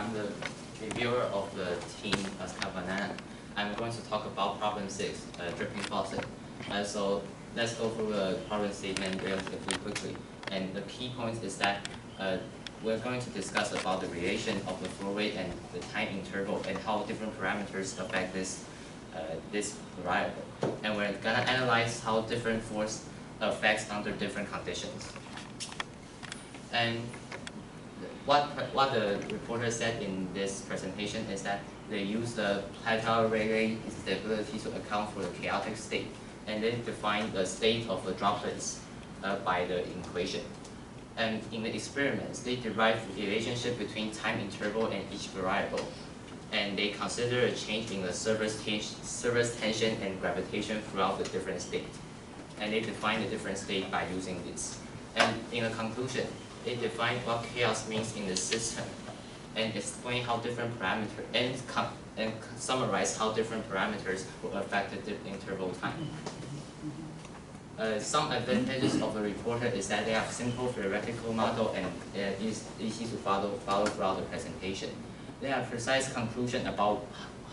I'm the reviewer of the team Banana. I'm going to talk about problem 6, dripping faucet. So let's go through the problem statement relatively quickly. And the key point is that we're going to discuss about the relation of the flow rate and the time interval and how different parameters affect this variable. And we're going to analyze how different force affects under different conditions. And what the reporter said in this presentation is that they use the plateau rate stability to account for the chaotic state, and they define the state of the droplets by the equation. And in the experiments, they derive the relationship between time interval and each variable, and they consider a change in the surface tension and gravitation throughout the different states. And they define the different state by using this. And in the conclusion, they define what chaos means in the system, and explain how different parameters and summarize how different parameters will affect the interval time. Some advantages of the reporter is that they have simple theoretical model and it is easy to follow throughout the presentation. They have precise conclusion about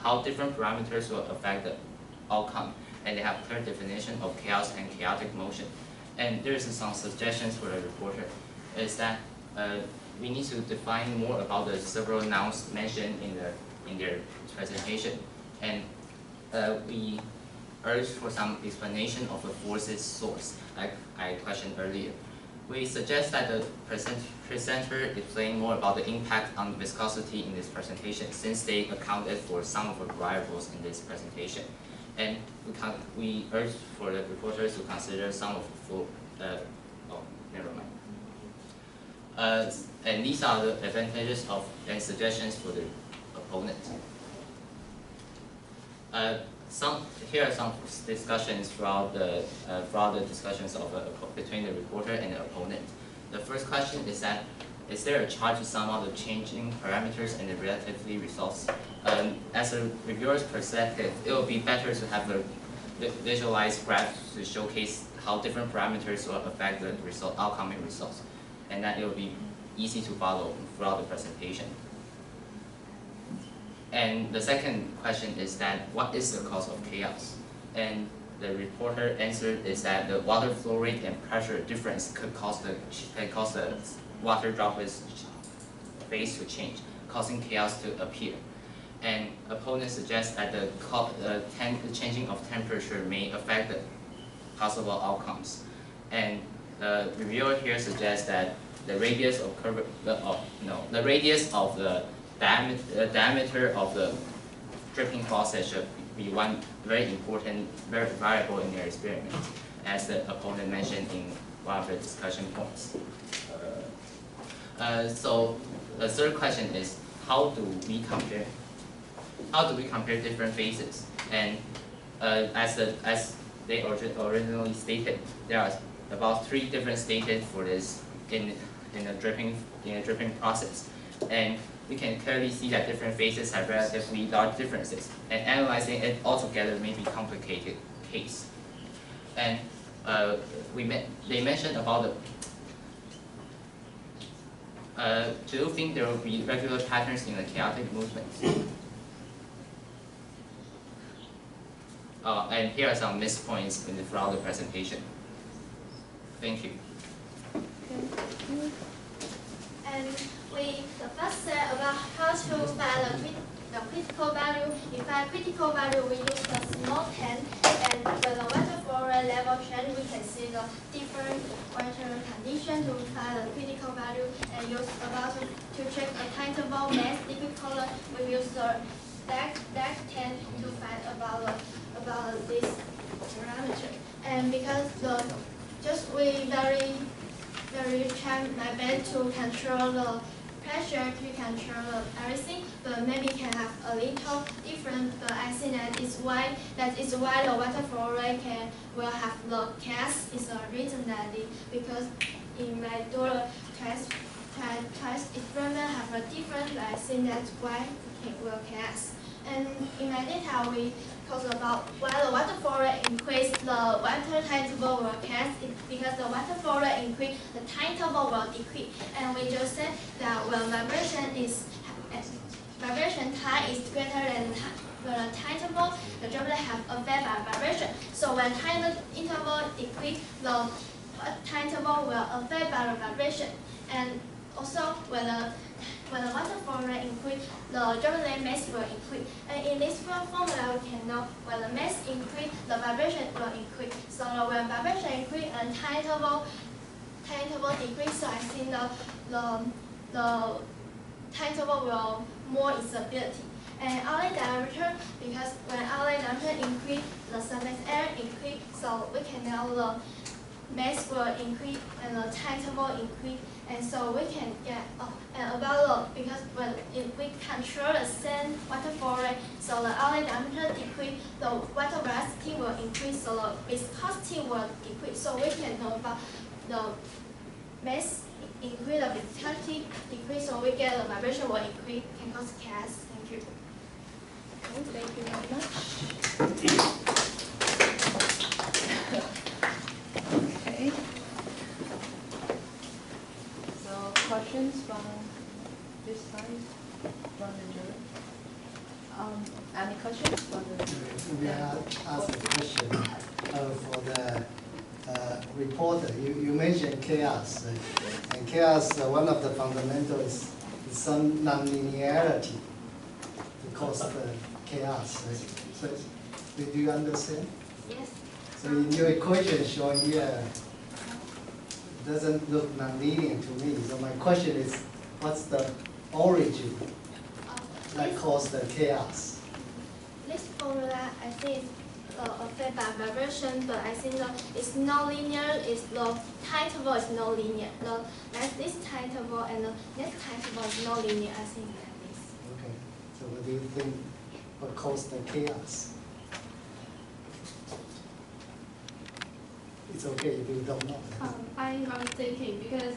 how different parameters will affect the outcome, and they have clear definition of chaos and chaotic motion. And there is some suggestions for the reporter is that we need to define more about the several nouns mentioned in their presentation, and we urge for some explanation of the force's source, like I questioned earlier. We suggest that the presenter explain more about the impact on viscosity in this presentation, since they accounted for some of the variables in this presentation. And we urge for the reporters to consider some of the flow. Never mind. And these are the advantages of and suggestions for the opponent. Here are some discussions throughout the discussions of between the reporter and the opponent. The first question is that, is there a chart to sum up the changing parameters and the relativity results? As a reviewer's perspective, it will be better to have a visualized graph to showcase how different parameters will affect the outcome and results, and that it will be easy to follow throughout the presentation. And the second question is that, what is the cause of chaos? And the reporter answered is that the water flow rate and pressure difference could cause the water droplets phase to change, causing chaos to appear. And opponents suggest that the changing of temperature may affect the possible outcomes. And the reviewer here suggests that the radius of the diameter of the dripping faucet should be one very important variable in their experiment, as the opponent mentioned in one of the discussion points. So the third question is, how do we compare different phases? And as they originally stated, there are about 3 different stages for this in a dripping process, and we can clearly see that different phases have relatively large differences, and analyzing it altogether may be a complicated case. And they mentioned about do you think there will be regular patterns in the chaotic movements? And here are some missed points throughout the presentation. Thank you. And the first said about how to find the critical value. If I critical value, we use the small pen, and when the water flow rate level change, we can see the different water condition to find the critical value, and use about to check the time interval mass liquid color. We use the stack 10 to find about this parameter. And because we very try my best to control the pressure, to control everything, but maybe can have a little different. But I think that is why the water flow rate will have the chaos. Is a reason that because in my test experiment have a different. I think that's why it will chaos. And in my data, we talk about while the water flow rate increase, the water time interval will chaos. Because the water flow rate increase, the time interval will decrease. And we just said that when vibration is vibration time is greater than the time interval, the droplet have affected by vibration. So when time interval decrease, the time interval will affect by the vibration. And also when the water flow rate increase, the droplet mass will increase. And in this formula, we can know when the mass increase, the vibration will increase. So when vibration increase and time interval decrease, so I think the time interval will more instability. And outlet diameter, because when outlet diameter increase, the surface area increase, so we can know the mass will increase and the time interval increase, and so we can get and about the, because if we control the same water flow rate, so the outlet diameter decrease, the water velocity will increase, so the viscosity will decrease. So we can know about the mass increase, the viscosity decrease, so we get the vibration will increase. Can cause chaos. Thank you. Thank you very much. Okay. So questions from this side, from the jury? Any questions from the? May I ask a question for the reporter? You mentioned chaos, and chaos, one of the fundamentals is some nonlinearity to cause the chaos. Right? So, do you understand? Yes. So in your equation shown here, it doesn't look nonlinear to me. So my question is, what's the origin that caused the chaos? This formula, I think, affected by vibration, but I think it's not linear. It's the time interval is not linear. This time interval and the next time interval is not linear. I think like this. Okay. So what do you think? What caused the chaos? It's okay if you don't know. I'm thinking because,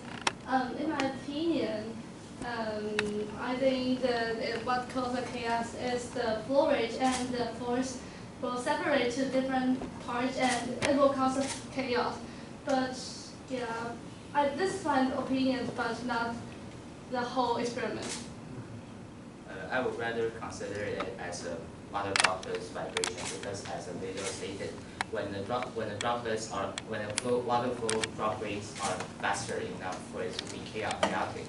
in my opinion, I think that what caused the chaos is the flow rate and the force will separate to different parts and it will cause chaos. But yeah, this is my opinion, but not the whole experiment. I would rather consider it as a water droplets vibration because, as the video stated, when the water flow drop rates are faster enough for it to be chaotic,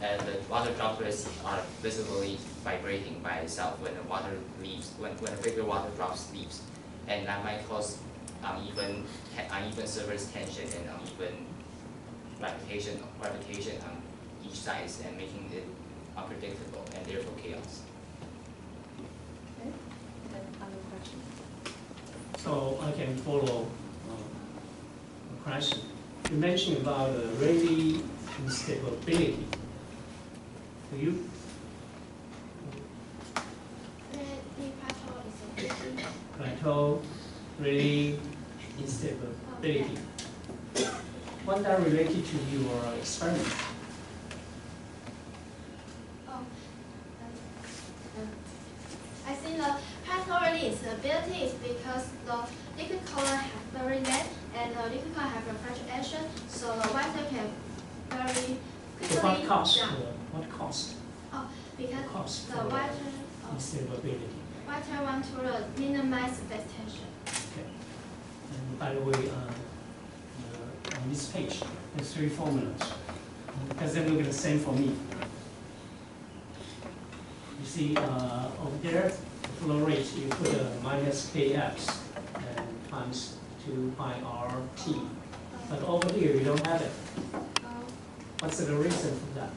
and the water droplets are visibly vibrating by itself when the water leaves, when a bigger water drops leaves, and that might cause uneven surface tension and uneven gravitation on each side, and making it unpredictable and therefore chaos. Okay. Then other question. So I can follow a question. You mentioned about Rayleigh instability. Do you? Plateau, Rayleigh instability. What that related to your experiment? I think the plateau instability is because the liquid column have very length and the liquid column have a fluctuation, so the water can very quickly So what cost? down. What cost? Because Cost the for water instability. want to minimize the tension. Okay. And by the way, on this page, there's 3 formulas. Because they look the same for me. You see, over there, the flow rate, you put a minus kx and times 2 pi RT. But over here, you don't have it. What's the reason for that?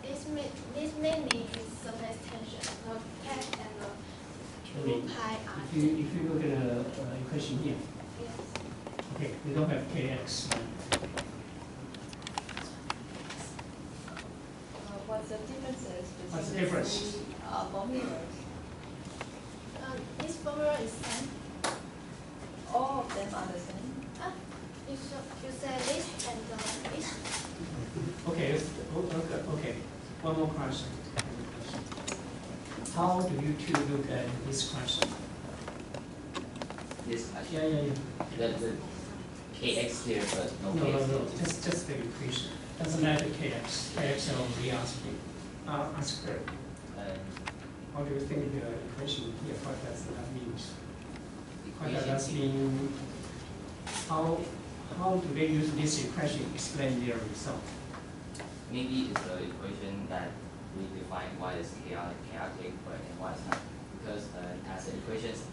This mainly is surface tension, the K and the 2 pi If you look at the equation here, Yes. okay, we don't have kx. What's the differences between What's the difference? the formulas? This formula is same. All of them are the same. You say this and this. Okay, okay. One more question. How do you two look at this question? This Yeah. the kx here, but no No, kx. just the equation. Doesn't matter kx. Kx I already asked you. Ask her. How do you think the equation here, what does that mean? What does Equation that mean? How do they use this equation to explain their result? maybe it's the equation that we define what is chaotic but and what is not. Because as the equations,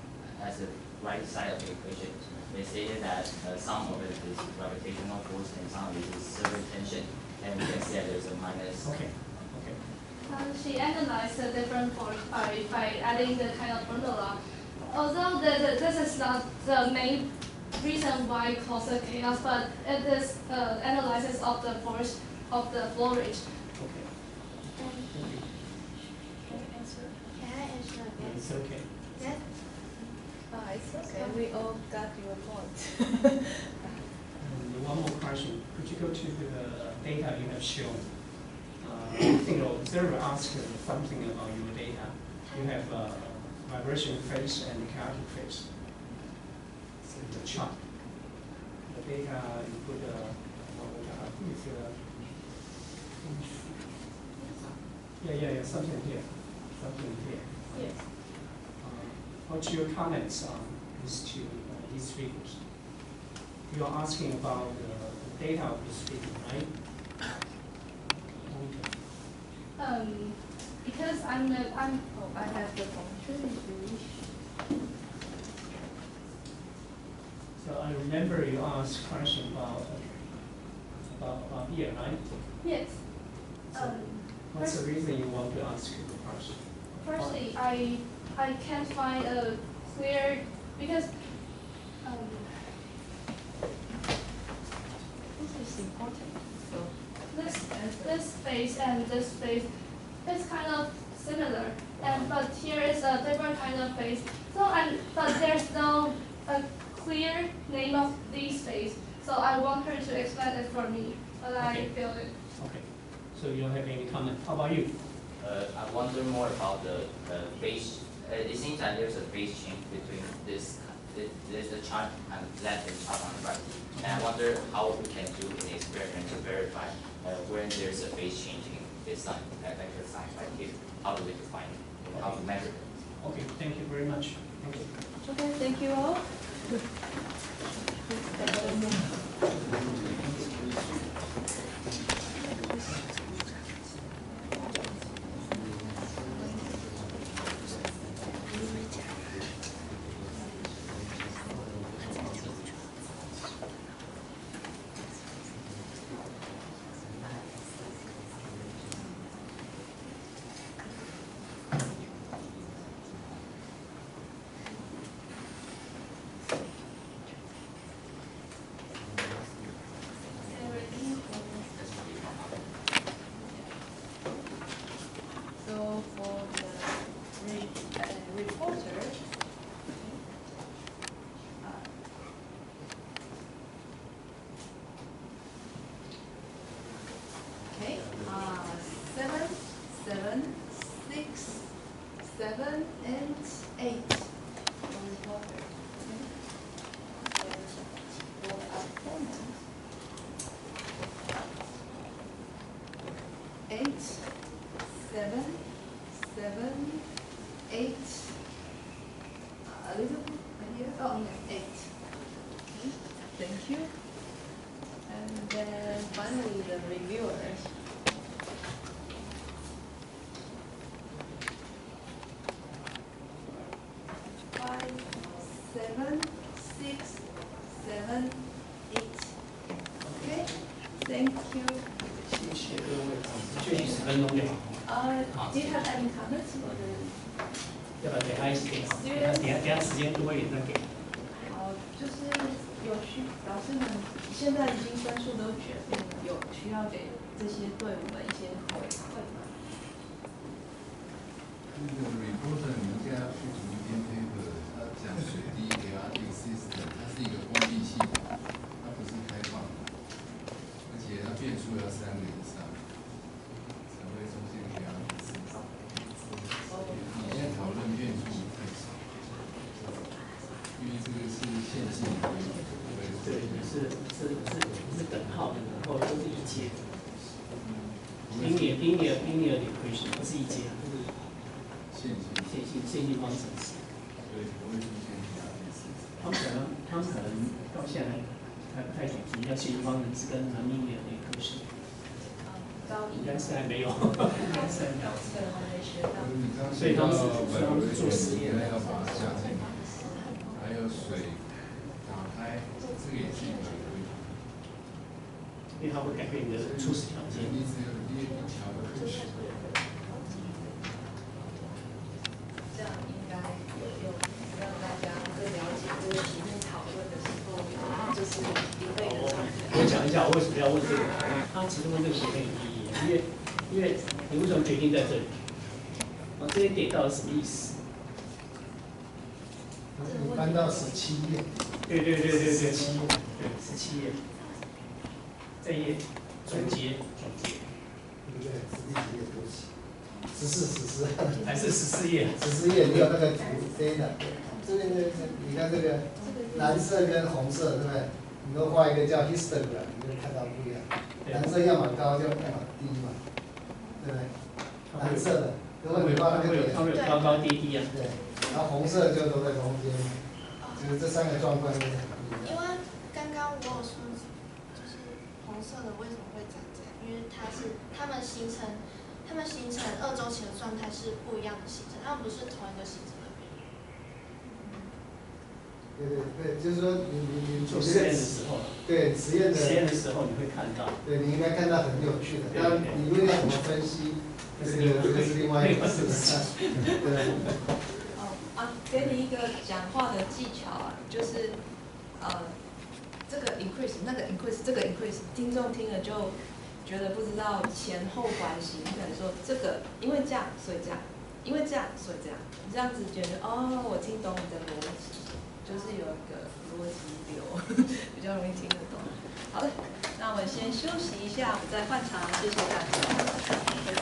as the right side of the equation, they stated that some of it is gravitational force and some of it is surface tension, and we can see that there's a minus. Okay. She analyzed the different force by adding the kind of formula. Although this is not the main reason why it causes chaos, but it is analysis of the force of the flow rate. Okay. Can I answer? Can I answer again? It's okay. Yes. It's okay. We all got your point. And one more question. Could you go to the data you have shown? I think the observer asked something about your data. You have vibration phase and chaotic phase. So the chart. The data you put yeah, something here. Yes. What's your comments on these figures? You are asking about the data of this figure, right? Okay. Because I have the function if you wish. So I remember you asked a question about here, right? yes. So what's the reason you want to ask the question? Firstly, I can't find a clear because This is important. So this space and this space is kind of similar, but here is a different kind of space. But there's no clear name of these space. So I want her to explain it for me, but I feel it. Okay. So you don't have any comment. How about you? I wonder more about the phase. It seems that there's a phase change between there's a chart on the left and chart on the right. And I wonder how we can do an experiment to verify when there's a phase change in this sign, like the sign right here. How do we define it? How to measure it? Okay, thank you very much. Thank you. okay, thank you all. So for the reporter, okay, 7, 7, 6, 7, and 8 for reporter. Okay. For opponent, 8, 7, 7, 8, a little bit here, oh, 8. Okay, thank you. And then finally the reviewers. 5, 7, 6, 7, 8. Okay, thank you. 谢谢各位，就10分钟就好。Do you have any comments? 要不要给他一起给？等下时间多一点再给。好，就是有老师们现在已经分数都决定了，有需要给这些队伍们一些回馈吗？那个 reporter 你们现在要去读一篇 paper， 它讲水滴 chaotic system， 它是一个封闭系统，它不是开放的，而且它变数要3个以上，才会出现 chaotic system。你现在讨论变数太少，因为这个是线性的规则。对，是等号的，然后都是一阶。linear equation 不是一阶，就是线性。线性方程式。所以不会出现他们可能到现在还不太懂什么叫线性方程式跟能力的科学。应该是还没有，应该是还没有。所以他们是做实验，要把它下进，还有水打开，这个也是一个问题。因为它会改变你的初始条件。你只有列一条的可选。这样应该有让大家更了解这个题目讨论的时候，就是一类的。我讲一下我为什么要问这个。他其实问这个很有意义，因为你为什么决定在这里？这些点到底什么意思？你翻到17页。对，17页。这一页总结。对不对？是第几页？对不起。14还是14页？14页，你有那个图 A 的，这边你看这个蓝色跟红色，对不对？你都画一个叫 histogram， 你就看到不一样。蓝色要么高，要么低嘛，对不对？蓝色的，如果你画那个点，它会有高高低低啊。对，然后红色就都在中间，就是这3个状况。因为刚刚我有说，就是红色的为什么会长这样？因为它们形成2周期的状态是不一样的形成，它们不是同一个形成的比例。对，就是说你做实验的时候，对实验的时候你会看到，对你应该看到很有趣的，当然理论要怎么分析，这个是另外一回事。对。给你一个讲话的技巧啊，就是这个 increase 那个 increase 这个 increase， 听众听了就觉得不知道前后关系，你可能说这个因为这样所以这样，因为这样所以这样，这样子觉得我听懂你的逻辑，就是有一个逻辑流，比较容易听得懂。好的，那我们先休息一下，我们再换场，谢谢大家。